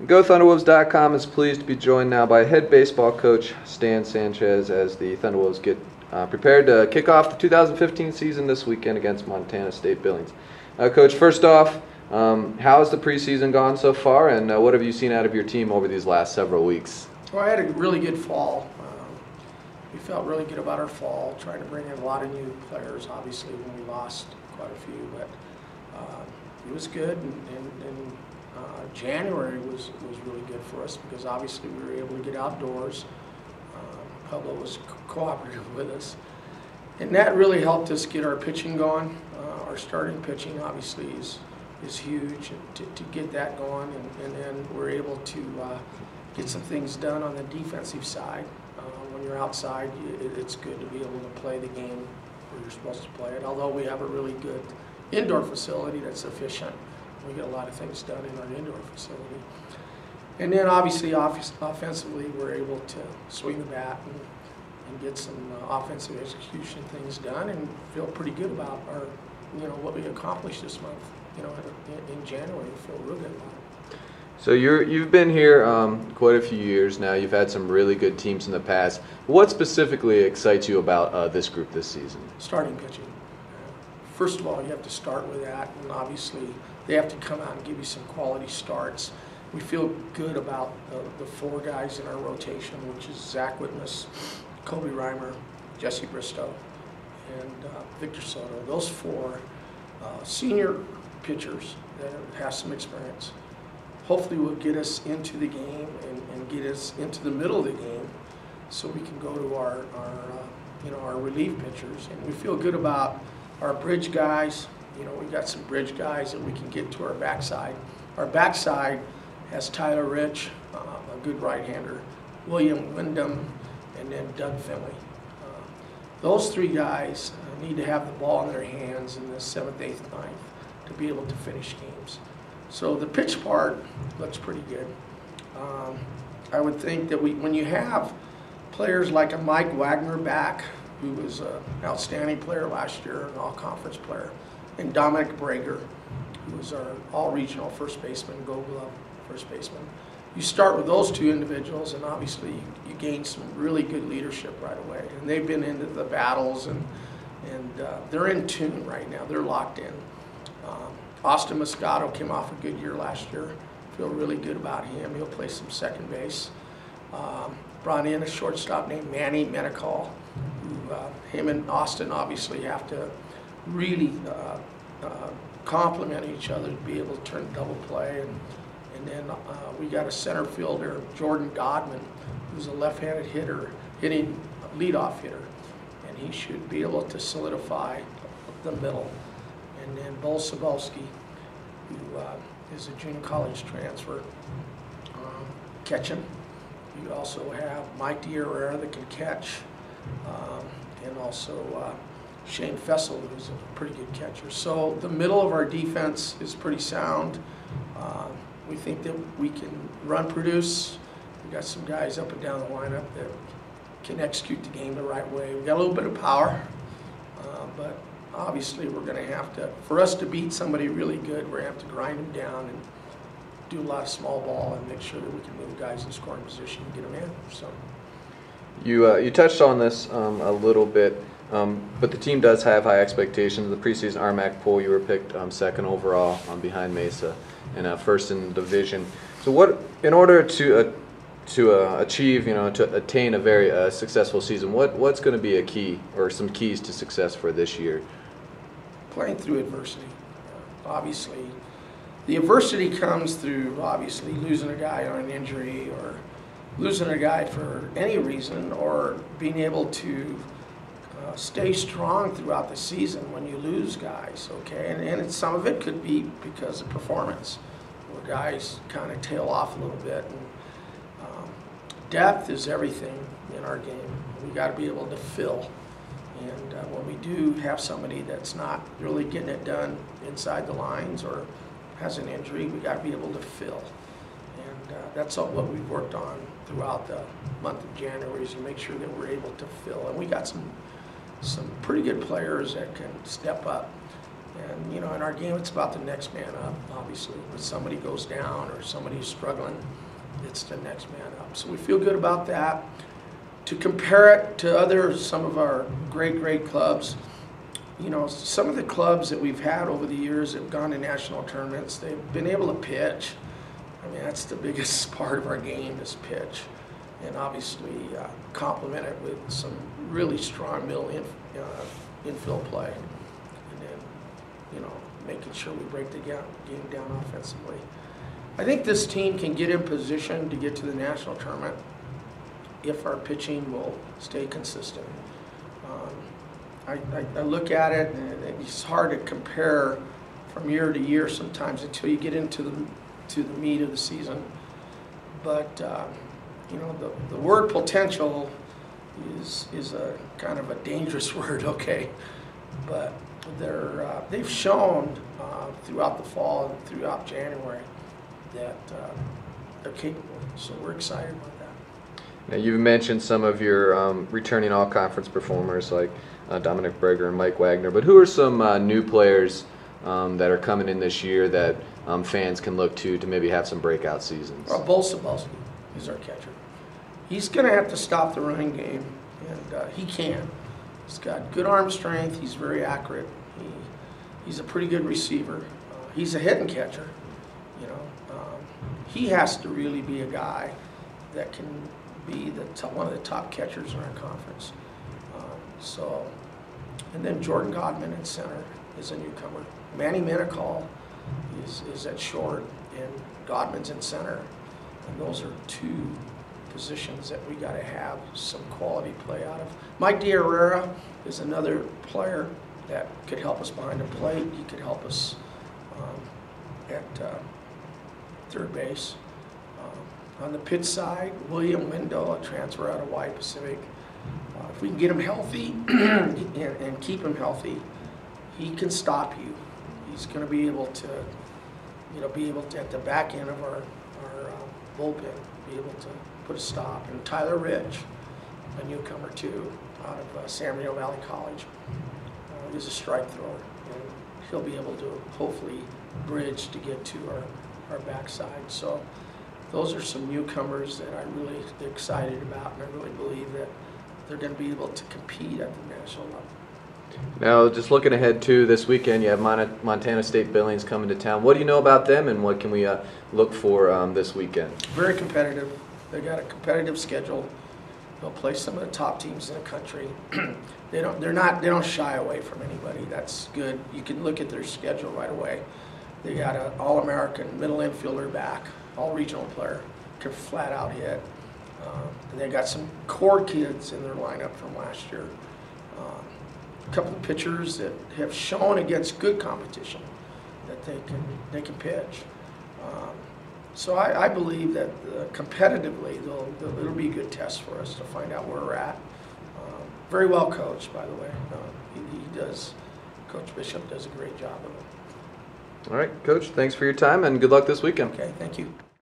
GoThunderwolves.com is pleased to be joined now by head baseball coach Stan Sanchez as the Thunderwolves get prepared to kick off the 2015 season this weekend against Montana State Billings. Coach, first off, how has the preseason gone so far, and what have you seen out of your team over these last several weeks? Well, I had a really good fall. We felt really good about our fall, trying to bring in a lot of new players, obviously, when we lost quite a few, but it was good, and January was really good for us because obviously we were able to get outdoors. Pueblo was cooperative with us, and that really helped us get our pitching going. Our starting pitching obviously is huge to get that going, and then we're able to get some things done on the defensive side. When you're outside, it's good to be able to play the game where you're supposed to play it, although we have a really good indoor facility that's efficient. We get a lot of things done in our indoor facility. And then obviously offensively we're able to swing the bat and get some offensive execution things done and feel pretty good about our, what we accomplished this month. In January, we feel real good about it. So you've been here quite a few years now. You've had some really good teams in the past. What specifically excites you about this group this season? Starting pitching. First of all, you have to start with that, and obviously they have to come out and give you some quality starts. We feel good about the four guys in our rotation, which is Zach Whitmus, Kobe Reimer, Jesse Bristow, and Victor Soto. Those four senior pitchers that have some experience hopefully will get us into the game and get us into the middle of the game so we can go to our relief pitchers. And we feel good about our bridge guys. We got some bridge guys that we can get to our backside. Our backside has Tyler Rich, a good right-hander, William Wyndham, and then Doug Finley. Those three guys need to have the ball in their hands in the 7th, 8th, 9th to be able to finish games. So the pitch part looks pretty good. I would think that when you have players like a Mike Wagner back, who was an outstanding player last year, an all-conference player, and Dominic Brager, who was our all-regional first baseman, Gold Glove first baseman. You start with those two individuals, and obviously you gain some really good leadership right away. And they've been into the battles, and they're in tune right now. They're locked in. Austin Moscato came off a good year last year. Feel really good about him. He'll play some second base. Brought in a shortstop named Manny Menacall, who him and Austin obviously have to really complement each other to be able to turn double play. And then we got a center fielder, Jordan Godman, who's a left-handed hitter, hitting leadoff hitter. And he should be able to solidify the middle. And then Bo Cebulski, who is a junior college transfer, catching. You also have Mike D'Herrera that can catch, and also Shane Fessel, who's a pretty good catcher. So the middle of our defense is pretty sound. We think that we can run produce. We got some guys up and down the lineup that can execute the game the right way. We got a little bit of power, but obviously we're going to have to, for us to beat somebody really good, we're going to have to grind them down and do a lot of small ball and make sure that we can move guys in scoring position and get them in. So you touched on this a little bit, but the team does have high expectations. The preseason RMAC poll, you were picked second overall behind Mesa and first in the division. So what, in order to achieve, to attain a very successful season, what's going to be a key or some keys to success for this year? Playing through adversity. Obviously, the adversity comes through obviously losing a guy on an injury or losing a guy for any reason, or being able to stay strong throughout the season when you lose guys, okay? And some of it could be because of performance, where guys kind of tail off a little bit. And depth is everything in our game. We got to be able to fill. And when we do have somebody that's not really getting it done inside the lines or has an injury, we got to be able to fill. And that's all what we've worked on throughout the month of January, is to make sure that we're able to fill. And we got some pretty good players that can step up And, you know, in our game, it's about the next man up, obviously. When somebody goes down or somebody's struggling, it's the next man up. So we feel good about that. To compare it to some of our great clubs, you know, some of the clubs that we've had over the years that have gone to national tournaments, they've been able to pitch. I mean, that's the biggest part of our game is pitch. And obviously complement it with some really strong middle infield play. And then, you know, making sure we break the game down offensively. I think this team can get in position to get to the national tournament if our pitching will stay consistent. I look at it, and it's hard to compare from year to year sometimes until you get into the meat of the season. But you know, the word potential is a kind of a dangerous word, okay? But they've shown throughout the fall and throughout January that they're capable. So we're excited about that. Now, you've mentioned some of your returning all-conference performers like Dominic Berger and Mike Wagner, but who are some new players that are coming in this year that fans can look to maybe have some breakout seasons? Well, Bolsabowski is our catcher. He's going to have to stop the running game, and he can. He's got good arm strength. He's very accurate. He's a pretty good receiver. He's a hitting catcher. You know, he has to really be a guy that can be one of the top catchers in our conference. And then Jordan Godman in center is a newcomer. Manny Menacall is at short, and Godman's in center. And those are two positions that we got to have some quality play out of. Mike D'Herrera is another player that could help us behind the plate. He could help us at third base. On the pitch side, William Window, a transfer out of Hawaii Pacific. If we can get him healthy and keep him healthy, he can stop you. He's going to be able to, you know, at the back end of our bullpen, be able to put a stop. And Tyler Rich, a newcomer too, out of San Bernardino Valley College, is a strike thrower, and he'll be able to hopefully bridge to get to our backside. So those are some newcomers that I'm really excited about, and I really believe that they're going to be able to compete at the national level. Now, just looking ahead to this weekend, you have Montana State Billings coming to town. What do you know about them, and what can we look for this weekend? Very competitive. They got a competitive schedule. They'll play some of the top teams in the country. They don't shy away from anybody. That's good. You can look at their schedule right away. They got an All-American middle infielder back, all-regional player, can flat out hit. And they got some core kids in their lineup from last year. A couple of pitchers that have shown against good competition that they can pitch. So I believe that competitively it'll be a good test for us to find out where we're at. Very well coached, by the way. He does. Coach Bishop does a great job of it. All right, Coach. Thanks for your time, and good luck this weekend. Okay, thank you.